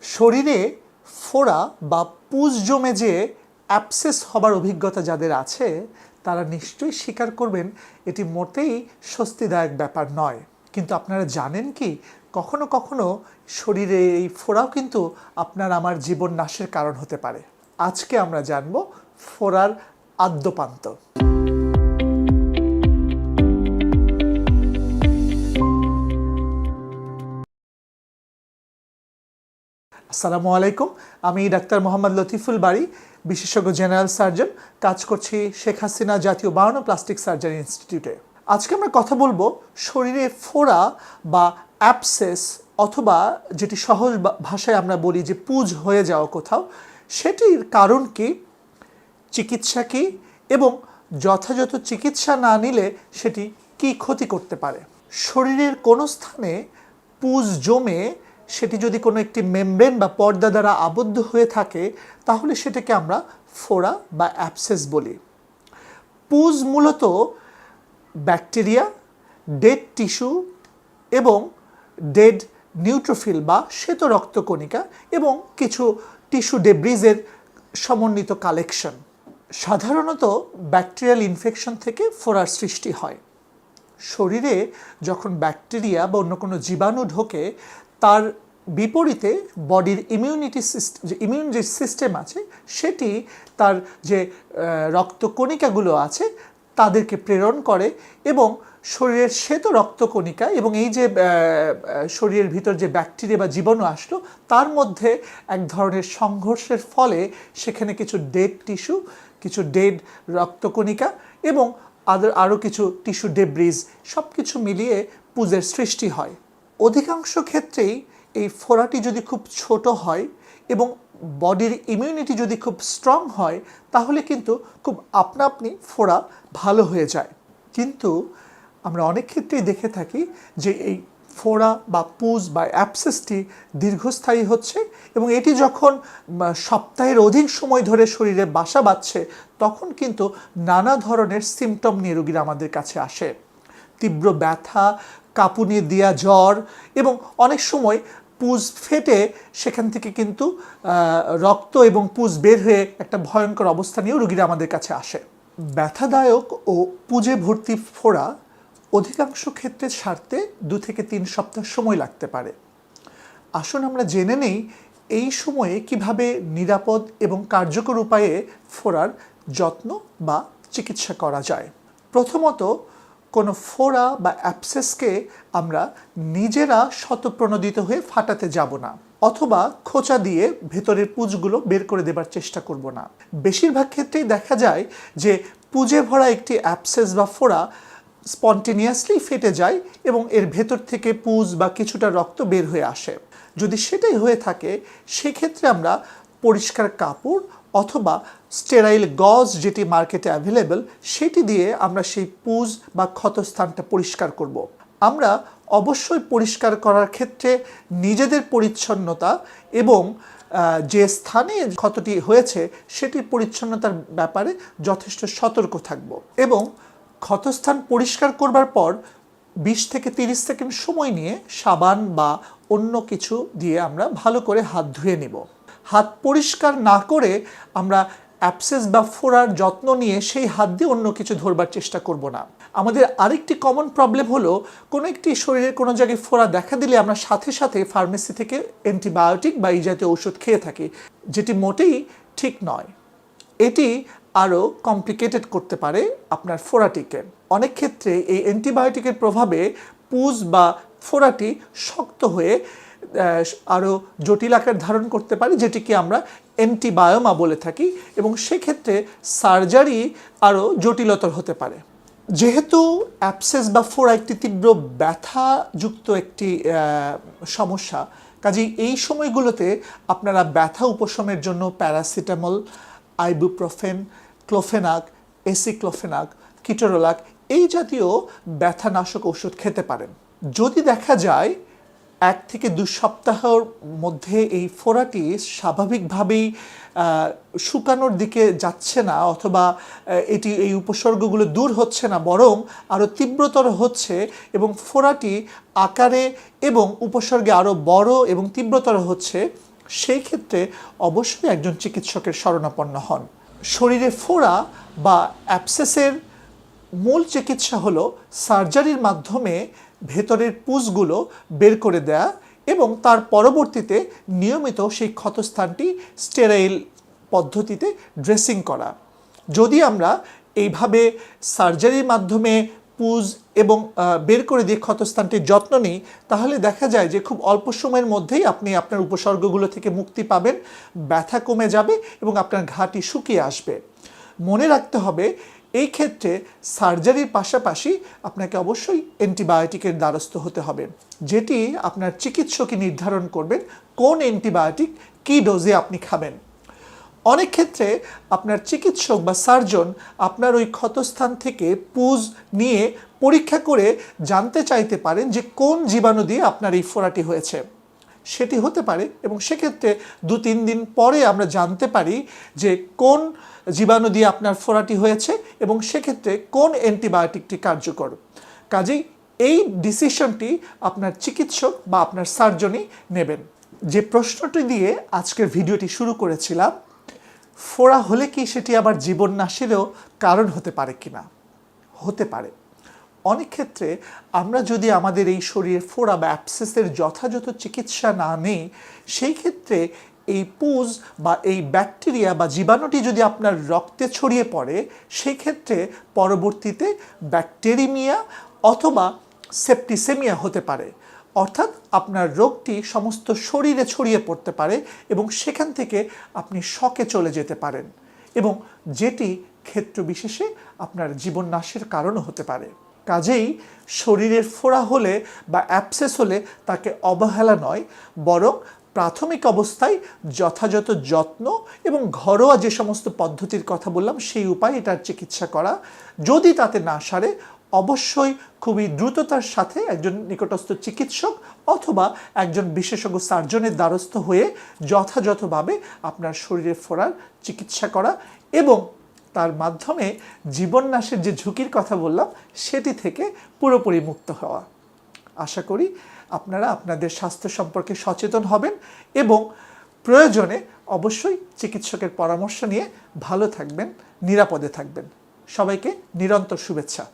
শরীরে ফোড়া বা পুজ জমে যে অ্যাবসেস হবার অভিজ্ঞতা যাদের আছে তারা নিশ্চয়ই স্বীকার করবেন এটি মোটেই স্বস্তিদায়ক ব্যাপার নয়। কিন্তু আপনারা জানেন কি, কখনো কখনো শরীরে এই ফোড়াও কিন্তু আপনার আমার জীবন নাশের কারণ হতে পারে। আজকে আমরা জানব ফোড়ার আদ্যোপান্ত। আসসালামু আলাইকুম, আমি ডাক্তার মোহাম্মদ লতিফুল বারী, বিশেষজ্ঞ জেনারেল সার্জন, কাজ করছি শেখ হাসিনা জাতীয় বার্ন ও প্লাস্টিক সার্জারি ইনস্টিটিউটে। আজকে আমরা কথা বলবো শরীরে ফোড়া বা অ্যাবসেস অথবা যেটি সহজ ভাষায় আমরা বলি যে পুজ হয়ে যাওয়া কোথাও, সেটির কারণ কি, চিকিৎসা কি এবং যথাযথ চিকিৎসা না নিলে সেটি কি ক্ষতি করতে পারে। শরীরের কোনো স্থানে পুজ জমে সেটি যদি কোনো একটি মেমব্রেন বা পর্দা দ্বারা আবদ্ধ হয়ে থাকে তাহলে সেটাকে আমরা ফোড়া বা অ্যাবসেস বলি। পুজ মূলত ব্যাকটেরিয়া, ডেড টিস্যু এবং ডেড নিউট্রোফিল বা শ্বেত রক্তকণিকা এবং কিছু টিস্যু ডেব্রিজের সমন্বিত কালেকশন। সাধারণত ব্যাকটেরিয়াল ইনফেকশন থেকে ফোড়ার সৃষ্টি হয়। শরীরে যখন ব্যাকটেরিয়া বা অন্য কোনো জীবাণু ঢোকে তার বিপরীতে বডির ইমিউনিটি সিস্টেম, যে ইমিউন যে সিস্টেম আছে সেটি তার যে রক্তকণিকাগুলো আছে তাদেরকে প্রেরণ করে এবং শরীরের শ্বেত রক্তকণিকা এবং এই যে শরীরের ভিতর যে ব্যাকটেরিয়া বা জীবাণু আসলো তার মধ্যে এক ধরনের সংঘর্ষের ফলে সেখানে কিছু ডেড টিস্যু, কিছু ডেড রক্তকণিকা এবং আরও কিছু টিস্যু ডেব্রিজ সব কিছু মিলিয়ে পুজের সৃষ্টি হয়। অধিকাংশ ক্ষেত্রেই এই ফোড়াটি যদি খুব ছোট হয় এবং বডির ইমিউনিটি যদি খুব স্ট্রং হয় তাহলে কিন্তু খুব আপনা আপনি ফোড়া ভালো হয়ে যায়। কিন্তু আমরা অনেক ক্ষেত্রেই দেখে থাকি যে এই ফোড়া বা পুজ বা অ্যাবসেসটি দীর্ঘস্থায়ী হচ্ছে এবং এটি যখন সপ্তাহের অধিক সময় ধরে শরীরে বাসা বাঁধছে তখন কিন্তু নানা ধরনের সিমটম নিয়ে রোগীরা আমাদের কাছে আসে। তীব্র ব্যথা, কাঁপুনি দেয়া জ্বর এবং অনেক সময় পুজ ফেটে সেখান থেকে কিন্তু রক্ত এবং পুজ বের হয়ে একটা ভয়ঙ্কর অবস্থা নিয়েও রোগীরা আমাদের কাছে আসে। ব্যথাদায়ক ও পুজে ভর্তি ফোড়া অধিকাংশ ক্ষেত্রে সারতে 2 থেকে 3 সপ্তাহ সময় লাগতে পারে। আসুন আমরা জেনে নেই এই সময়ে কিভাবে নিরাপদ এবং কার্যকর উপায়ে ফোড়ার যত্ন বা চিকিৎসা করা যায়। প্রথমত, কোনো ফোড়া বা অ্যাবসেসকে আমরা নিজেরা স্বতঃপ্রণোদিত হয়ে ফাটাতে যাব না অথবা খোঁচা দিয়ে ভেতরের পুজগুলো বের করে দেবার চেষ্টা করব না। বেশিরভাগ ক্ষেত্রেই দেখা যায় যে পুজে ভরা একটি অ্যাবসেস বা ফোড়া স্পন্টেনিয়াসলি ফেটে যায় এবং এর ভেতর থেকে পুজ বা কিছুটা রক্ত বের হয়ে আসে। যদি সেটাই হয়ে থাকে সেক্ষেত্রে আমরা পরিষ্কার কাপড় অথবা স্টেরাইল গজ যেটি মার্কেটে অ্যাভেলেবল সেটি দিয়ে আমরা সেই পুজ বা ক্ষতস্থানটা পরিষ্কার করব। আমরা অবশ্যই পরিষ্কার করার ক্ষেত্রে নিজেদের পরিচ্ছন্নতা এবং যে স্থানে ক্ষতটি হয়েছে সেটির পরিচ্ছন্নতার ব্যাপারে যথেষ্ট সতর্ক থাকব এবং ক্ষতস্থান পরিষ্কার করবার পর 20 থেকে 30 সেকেন্ড সময় নিয়ে সাবান বা অন্য কিছু দিয়ে আমরা ভালো করে হাত ধুয়ে নেব। হাত পরিষ্কার না করে আমরা অ্যাবসেস বা ফোড়ার যত্ন নিয়ে সেই হাত দিয়ে অন্য কিছু ধরবার চেষ্টা করব না। আমাদের আরেকটি কমন প্রবলেম হলো কোনো একটি শরীরের কোনো জায়গায় ফোড়া দেখা দিলে আমরা সাথে সাথে ফার্মেসি থেকে অ্যান্টিবায়োটিক বা এই জাতীয় ওষুধ খেয়ে থাকি, যেটি মোটেই ঠিক নয়। এটি আরও কমপ্লিকেটেড করতে পারে আপনার ফোড়াটিকে। অনেক ক্ষেত্রে এই অ্যান্টিবায়োটিকের প্রভাবে পুজ বা ফোড়াটি শক্ত হয়ে আরও জটিল আকার ধারণ করতে পারে, যেটিকে আমরা অ্যান্টিবায়োমা বলে থাকি এবং সেক্ষেত্রে সার্জারি আরও জটিলতর হতে পারে। যেহেতু অ্যাবসেস বা ফোড়া একটি তীব্র ব্যথাযুক্ত একটি সমস্যা, কাজেই এই সময়গুলোতে আপনারা ব্যথা উপশমের জন্য paracetamol, ibuprofen, clofenac, aceclofenac, ketorolac এই জাতীয় ব্যথানাশক ওষুধ খেতে পারেন। যদি দেখা যায় 1 থেকে 2 সপ্তাহের মধ্যে এই ফোড়াটি স্বাভাবিকভাবেই শুকানোর দিকে যাচ্ছে না অথবা এই উপসর্গগুলো দূর হচ্ছে না, বরং আরও তীব্রতর হচ্ছে এবং ফোড়াটি আকারে এবং উপসর্গে আরও বড় এবং তীব্রতর হচ্ছে, সেই ক্ষেত্রে অবশ্যই একজন চিকিৎসকের শরণাপন্ন হন। শরীরে ফোড়া বা অ্যাবসেসের মূল চিকিৎসা হলো সার্জারির মাধ্যমে ভেতরের পুঁজগুলো বের করে দেয়া এবং তার পরবর্তীতে নিয়মিত সেই ক্ষতস্থানটি স্টেরাইল পদ্ধতিতে ড্রেসিং করা। যদি আমরা এইভাবে সার্জারির মাধ্যমে পুঁজ এবং বের করে দিয়ে ক্ষতস্থানটির যত্ন নিই, তাহলে দেখা যায় যে খুব অল্প সময়ের মধ্যেই আপনি আপনার উপসর্গগুলো থেকে মুক্তি পাবেন, ব্যথা কমে যাবে এবং আপনার ঘাটি শুকিয়ে আসবে। মনে রাখতে হবে এই ক্ষেত্রে সার্জারির পাশাপাশি আপনাকে অবশ্যই অ্যান্টিবায়োটিকের দ্বারস্থ হতে হবে, যেটি আপনার চিকিৎসকই নির্ধারণ করবেন কোন অ্যান্টিবায়োটিক কী ডোজে আপনি খাবেন। অনেক ক্ষেত্রে আপনার চিকিৎসক বা সার্জন আপনার ওই ক্ষতস্থান থেকে পুঁজ নিয়ে পরীক্ষা করে জানতে চাইতে পারেন যে কোন জীবাণু দিয়ে আপনার এই ফোড়াটি হয়েছে। সেটি হতে পারে এবং সেক্ষেত্রে 2-3 দিন পরে আমরা জানতে পারি যে কোন জীবাণু দিয়ে আপনার ফোড়াটি হয়েছে এবং সেক্ষেত্রে কোন অ্যান্টিবায়োটিকটি কার্যকর। কাজেই এই ডিসিশনটি আপনার চিকিৎসক বা আপনার সার্জনই নেবেন। যে প্রশ্নটি দিয়ে আজকের ভিডিওটি শুরু করেছিলাম, ফোড়া হলে কি সেটি আবার জীবননাশেরও কারণ হতে পারে কিনা? হতে পারে। অনেক ক্ষেত্রে আমরা যদি আমাদের এই শরীরের ফোড়া বা অ্যাবসেসের যথাযথ চিকিৎসা না নিই, সেই ক্ষেত্রে এই পুঁজ বা এই ব্যাকটেরিয়া বা জীবাণুটি যদি আপনার রক্তে ছড়িয়ে পড়ে, সেই ক্ষেত্রে পরবর্তীতে ব্যাকটেরিমিয়া অথবা সেপ্টিসেমিয়া হতে পারে। অর্থাৎ আপনার রোগটি সমস্ত শরীরে ছড়িয়ে পড়তে পারে এবং সেখান থেকে আপনি শকে চলে যেতে পারেন এবং যেটি ক্ষেত্র বিশেষে আপনার জীবননাশের কারণও হতে পারে। কাজেই শরীরের ফোড়া হলে বা অ্যাবসেস হলে তাকে অবহেলা নয়, বরং প্রাথমিক অবস্থায় যথাযথ যত্ন এবং ঘরোয়া যে সমস্ত পদ্ধতির কথা বললাম সেই উপায়ে এটার চিকিৎসা করা। যদি তাতে না সারে, অবশ্যই খুবই দ্রুততার সাথে একজন নিকটস্থ চিকিৎসক অথবা একজন বিশেষজ্ঞ সার্জনের দ্বারস্থ হয়ে যথাযথভাবে আপনার শরীরের ফোড়ার চিকিৎসা করা এবং তার মাধ্যমে জীবননাশের যে ঝুঁকির কথা বললাম সেটি থেকে পুরোপুরি মুক্ত হওয়া। আশা করি আপনারা আপনাদের স্বাস্থ্য সম্পর্কে সচেতন হবেন এবং প্রয়োজনে অবশ্যই চিকিৎসকের পরামর্শ নিয়ে ভালো থাকবেন, নিরাপদে থাকবেন। সবাইকে নিরন্তর শুভেচ্ছা।